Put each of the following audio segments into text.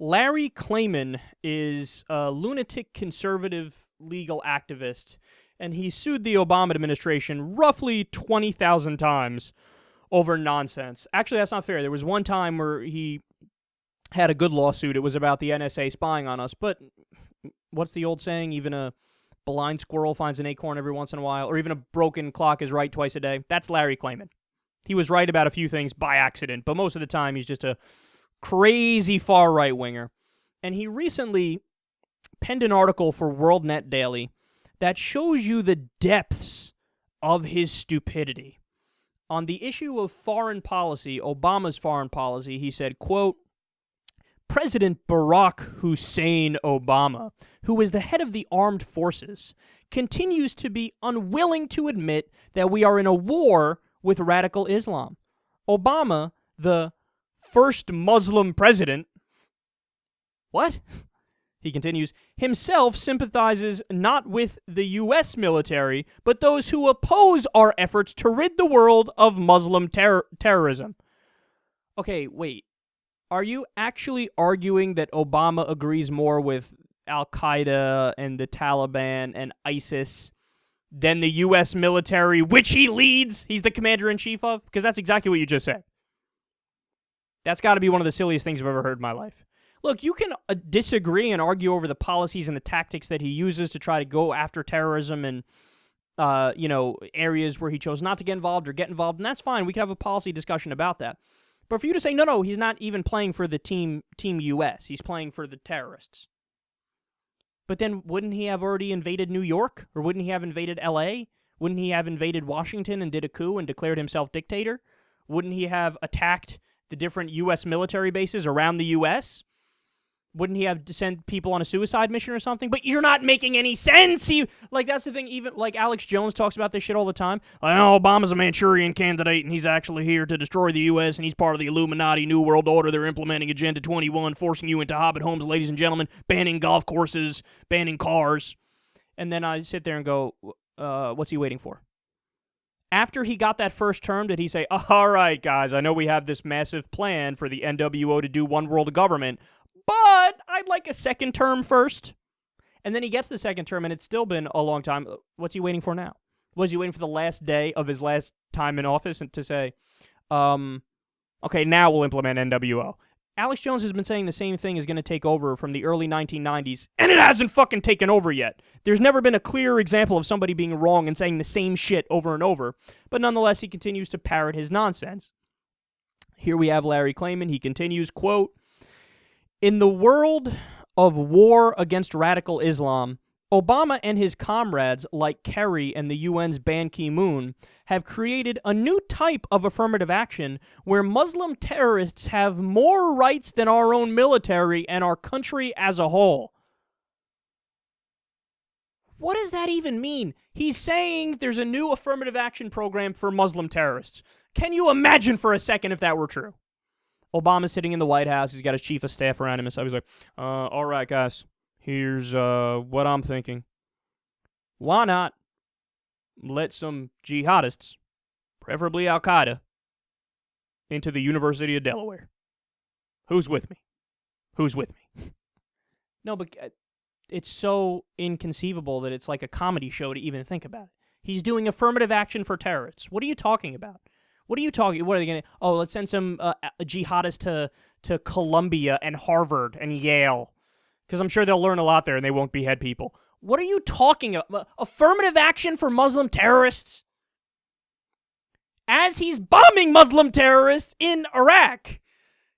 Larry Klayman is a lunatic conservative legal activist, and he sued the Obama administration roughly 20,000 times over nonsense. Actually, that's not fair. There was one time where he had a good lawsuit. It was about the NSA spying on us, but what's the old saying? Even a blind squirrel finds an acorn every once in a while, or even a broken clock is right twice a day. That's Larry Klayman. He was right about a few things by accident, but most of the time he's just a crazy far right-winger. And he recently penned an article for WorldNet Daily that shows you the depths of his stupidity. On the issue of foreign policy, Obama's foreign policy, he said, quote, President Barack Hussein Obama, who is the head of the armed forces, continues to be unwilling to admit that we are in a war with radical Islam. Obama, the first Muslim president, what? He continues, himself sympathizes not with the U.S. military, but those who oppose our efforts to rid the world of Muslim terrorism. Okay, wait. Are you actually arguing that Obama agrees more with Al-Qaeda and the Taliban and ISIS than the U.S. military, which he leads? He's the commander-in-chief of? Because that's exactly what you just said. That's got to be one of the silliest things I've ever heard in my life. Look, you can disagree and argue over the policies and the tactics that he uses to try to go after terrorism and, areas where he chose not to get involved or get involved, and that's fine. We can have a policy discussion about that. But for you to say, no, he's not even playing for the team U.S., he's playing for the terrorists. But then wouldn't he have already invaded New York? Or wouldn't he have invaded L.A.? Wouldn't he have invaded Washington and did a coup and declared himself dictator? Wouldn't he have attacked the different U.S. military bases around the U.S.? Wouldn't he have to send people on a suicide mission or something? But you're not making any sense. That's the thing. Even like Alex Jones talks about this shit all the time. Obama's a Manchurian candidate, and he's actually here to destroy the U.S., and he's part of the Illuminati New World Order. They're implementing Agenda 21, forcing you into hobbit homes, ladies and gentlemen, banning golf courses, banning cars. And then I sit there and go, what's he waiting for? After he got that first term, did he say, all right, guys, I know we have this massive plan for the NWO to do one world government, but I'd like a second term first. And then he gets the second term, and it's still been a long time. What's he waiting for now? Was he waiting for the last day of his last time in office and to say, okay, now we'll implement NWO? Alex Jones has been saying the same thing is going to take over from the early 1990s, and it hasn't fucking taken over yet. There's never been a clear example of somebody being wrong and saying the same shit over and over. But nonetheless, he continues to parrot his nonsense. Here we have Larry Klayman. He continues, quote, in the world of war against radical Islam, Obama and his comrades like Kerry and the UN's Ban Ki-moon have created a new type of affirmative action where Muslim terrorists have more rights than our own military and our country as a whole. What does that even mean? He's saying there's a new affirmative action program for Muslim terrorists. Can you imagine for a second if that were true? Obama's sitting in the White House. He's got his chief of staff around him and stuff. He's like, all right, guys, here's what I'm thinking. Why not let some jihadists, preferably Al-Qaeda, into the University of Delaware? Who's with me? Who's with me? No, but it's so inconceivable that it's like a comedy show to even think about it. He's doing affirmative action for terrorists. What are you talking about? What are they going to... Oh, let's send some jihadists to Columbia and Harvard and Yale, because I'm sure they'll learn a lot there and they won't behead people. What are you talking about? Affirmative action for Muslim terrorists? As he's bombing Muslim terrorists in Iraq.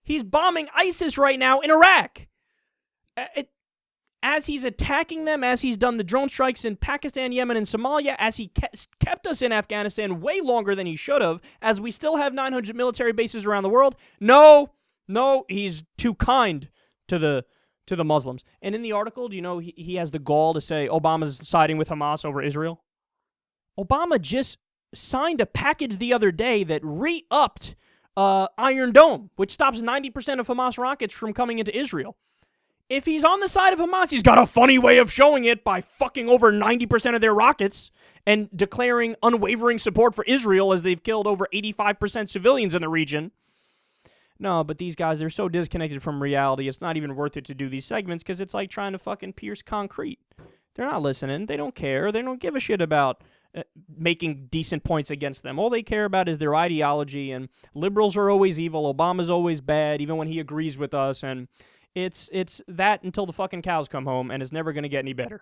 He's bombing ISIS right now in Iraq. As he's attacking them, as he's done the drone strikes in Pakistan, Yemen, and Somalia, as he kept us in Afghanistan way longer than he should have, as we still have 900 military bases around the world. No, he's too kind to the Muslims. And in the article, do you know he has the gall to say Obama's siding with Hamas over Israel? Obama just signed a package the other day that re-upped Iron Dome, which stops 90% of Hamas rockets from coming into Israel. If he's on the side of Hamas, he's got a funny way of showing it by fucking over 90% of their rockets and declaring unwavering support for Israel as they've killed over 85% civilians in the region. no, but these guys, they're so disconnected from reality, it's not even worth it to do these segments because it's like trying to fucking pierce concrete. They're not listening. They don't care. They don't give a shit about making decent points against them. All they care about is their ideology, and liberals are always evil. Obama's always bad, even when he agrees with us, and it's that until the fucking cows come home, and it's never going to get any better.